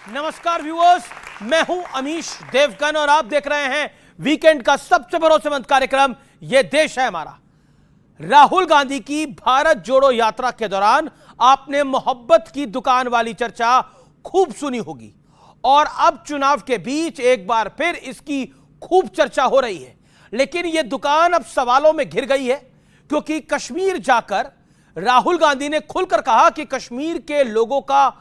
नमस्कार व्यूअर्स, मैं हूं अमीश देवगन और आप देख रहे हैं वीकेंड का सबसे भरोसेमंद कार्यक्रम ये देश है हमारा। राहुल गांधी की भारत जोड़ो यात्रा के दौरान आपने मोहब्बत की दुकान वाली चर्चा खूब सुनी होगी और अब चुनाव के बीच एक बार फिर इसकी खूब चर्चा हो रही है। लेकिन यह दुकान अब सवालों में घिर गई है क्योंकि कश्मीर जाकर राहुल गांधी ने खुलकर कहा कि कश्मीर के लोगों का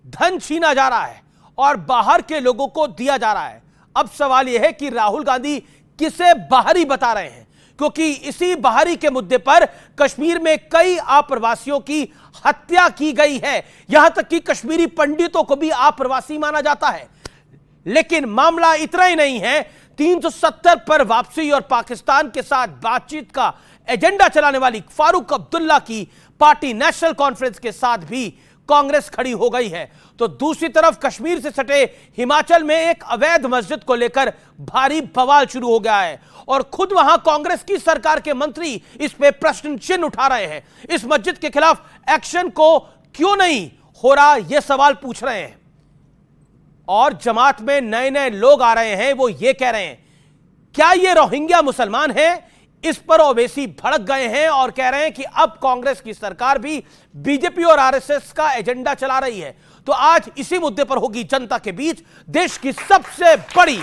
धन छीना जा रहा है और बाहर के लोगों को दिया जा रहा है। अब सवाल यह है कि राहुल गांधी किसे बाहरी बता रहे हैं, क्योंकि इसी बाहरी के मुद्दे पर कश्मीर में कई आप्रवासियों की हत्या की गई है। यहां तक कि कश्मीरी पंडितों को भी आप्रवासी माना जाता है। लेकिन मामला इतना ही नहीं है, 370 पर वापसी और पाकिस्तान के साथ बातचीत का एजेंडा चलाने वाली फारूक अब्दुल्ला की पार्टी नेशनल कॉन्फ्रेंस के साथ भी कांग्रेस खड़ी हो गई है। तो दूसरी तरफ कश्मीर से सटे हिमाचल में एक अवैध मस्जिद को लेकर भारी बवाल शुरू हो गया है और खुद वहां कांग्रेस की सरकार के मंत्री इस पे प्रश्न चिन्ह उठा रहे हैं। इस मस्जिद के खिलाफ एक्शन को क्यों नहीं हो रहा, यह सवाल पूछ रहे हैं। और जमात में नए नए लोग आ रहे हैं, वो ये कह रहे हैं क्या ये रोहिंग्या मुसलमान हैं। इस पर ओवैसी भड़क गए हैं और कह रहे हैं कि अब कांग्रेस की सरकार भी बीजेपी और आरएसएस का एजेंडा चला रही है। तो आज इसी मुद्दे पर होगी जनता के बीच देश की सबसे बड़ी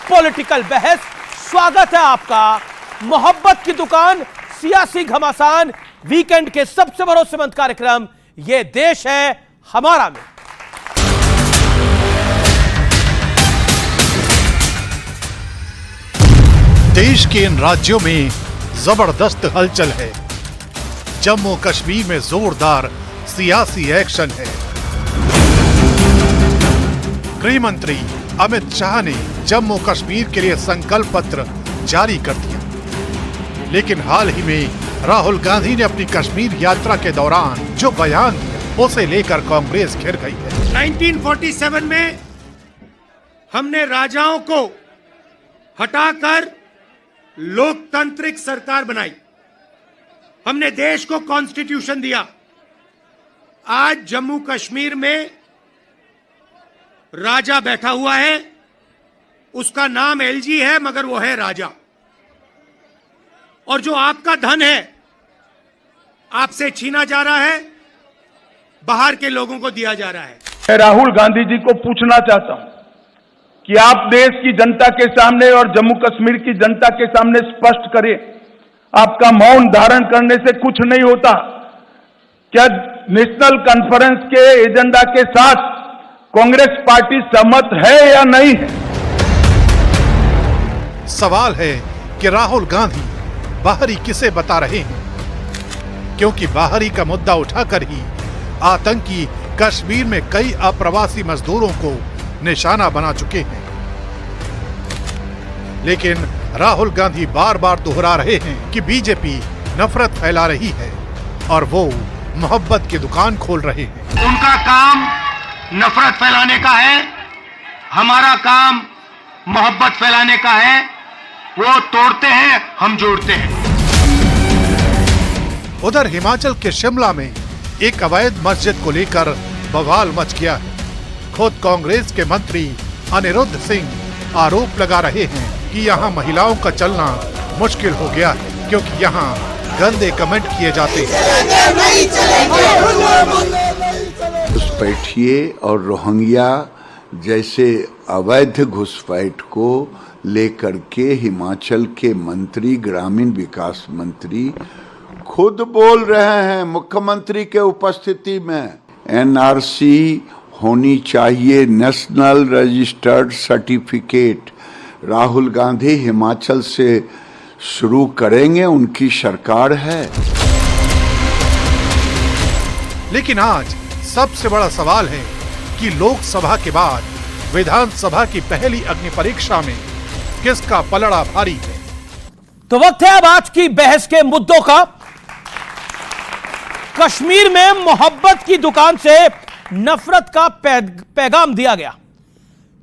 पॉलिटिकल बहस। स्वागत है आपका मोहब्बत की दुकान, सियासी घमासान, वीकेंड के सबसे भरोसेमंद कार्यक्रम ये देश है हमारा में। देश के इन राज्यों में जबरदस्त हलचल है। जम्मू कश्मीर में जोरदार सियासी एक्शन है। गृह मंत्री अमित शाह ने जम्मू कश्मीर के लिए संकल्प पत्र जारी कर दिया। लेकिन हाल ही में राहुल गांधी ने अपनी कश्मीर यात्रा के दौरान जो बयान दिया उसे लेकर कांग्रेस घिर गई है। 1947 में हमने राजाओं को हटाकर लोकतांत्रिक सरकार बनाई, हमने देश को कॉन्स्टिट्यूशन दिया। आज जम्मू कश्मीर में राजा बैठा हुआ है, उसका नाम एलजी है मगर वो है राजा। और जो आपका धन है आपसे छीना जा रहा है, बाहर के लोगों को दिया जा रहा है। मैं राहुल गांधी जी को पूछना चाहता हूं कि आप देश की जनता के सामने और जम्मू कश्मीर की जनता के सामने स्पष्ट करें, आपका मौन धारण करने से कुछ नहीं होता। क्या नेशनल कॉन्फ्रेंस के एजेंडा के साथ कांग्रेस पार्टी सहमत है या नहीं है? सवाल है कि राहुल गांधी बाहरी किसे बता रहे हैं, क्योंकि बाहरी का मुद्दा उठाकर ही आतंकी कश्मीर में कई अप्रवासी मजदूरों को निशाना बना चुके हैं। लेकिन राहुल गांधी बार बार दोहरा रहे हैं कि बीजेपी नफरत फैला रही है और वो मोहब्बत की दुकान खोल रहे हैं। उनका काम नफरत फैलाने का है, हमारा काम मोहब्बत फैलाने का है। वो तोड़ते हैं, हम जोड़ते हैं। उधर हिमाचल के शिमला में एक अवैध मस्जिद को लेकर बवाल मच गया है। खुद कांग्रेस के मंत्री अनिरुद्ध सिंह आरोप लगा रहे हैं कि यहां महिलाओं का चलना मुश्किल हो गया है क्योंकि यहां गंदे कमेंट किए जाते हैं। घुसपैठिए और रोहिंग्या जैसे अवैध घुसपैठ को लेकर के हिमाचल के मंत्री, ग्रामीण विकास मंत्री खुद बोल रहे हैं मुख्यमंत्री के उपस्थिति में, एनआरसी होनी चाहिए, national registered certificate. Rahul Gandhi Himachal से शुरू करेंगे, उनकी सरकार है। लेकिन आज सबसे बड़ा सवाल है कि लोकसभा के बाद विधानसभा की पहली अग्नि परीक्षा में किसका पलड़ा भारी है। तो वक्त है अब आज की बहस के मुद्दों का। कश्मीर में मोहब्बत की दुकान से नफरत का पैगाम दिया गया।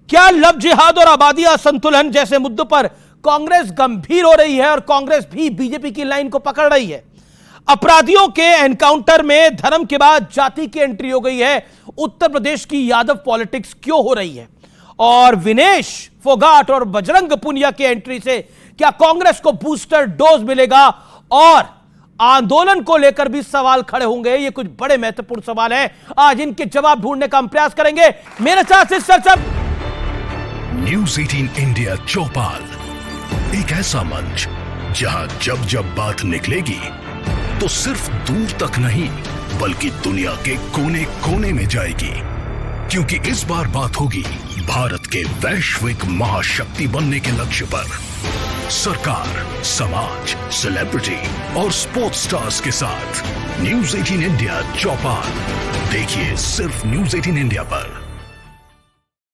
क्या लव जिहाद और आबादी असंतुलन जैसे मुद्दों पर कांग्रेस गंभीर हो रही है और कांग्रेस भी बीजेपी की लाइन को पकड़ रही है। अपराधियों के एनकाउंटर में धर्म के बाद जाति की एंट्री हो गई है। उत्तर प्रदेश की यादव पॉलिटिक्स क्यों हो रही है? और विनेश फोगाट और बजरंग पुनिया की एंट्री से क्या कांग्रेस को बूस्टर डोज मिलेगा? और आंदोलन को लेकर भी सवाल खड़े होंगे। ये कुछ बड़े महत्वपूर्ण सवाल हैं, आज इनके जवाब ढूंढने का हम प्रयास करेंगे। मेरे साथ इस चर्चा न्यूज़ 18 इंडिया चौपाल, एक ऐसा मंच जहां जब जब बात निकलेगी तो सिर्फ दूर तक नहीं बल्कि दुनिया के कोने कोने में जाएगी, क्योंकि इस बार बात होगी भारत के वैश्विक महाशक्ति बनने के लक्ष्य पर। सरकार, समाज, सेलिब्रिटी और स्पोर्ट्स स्टार्स के साथ न्यूज़ 18 इंडिया चौपाल देखिए सिर्फ न्यूज़ 18 इंडिया पर।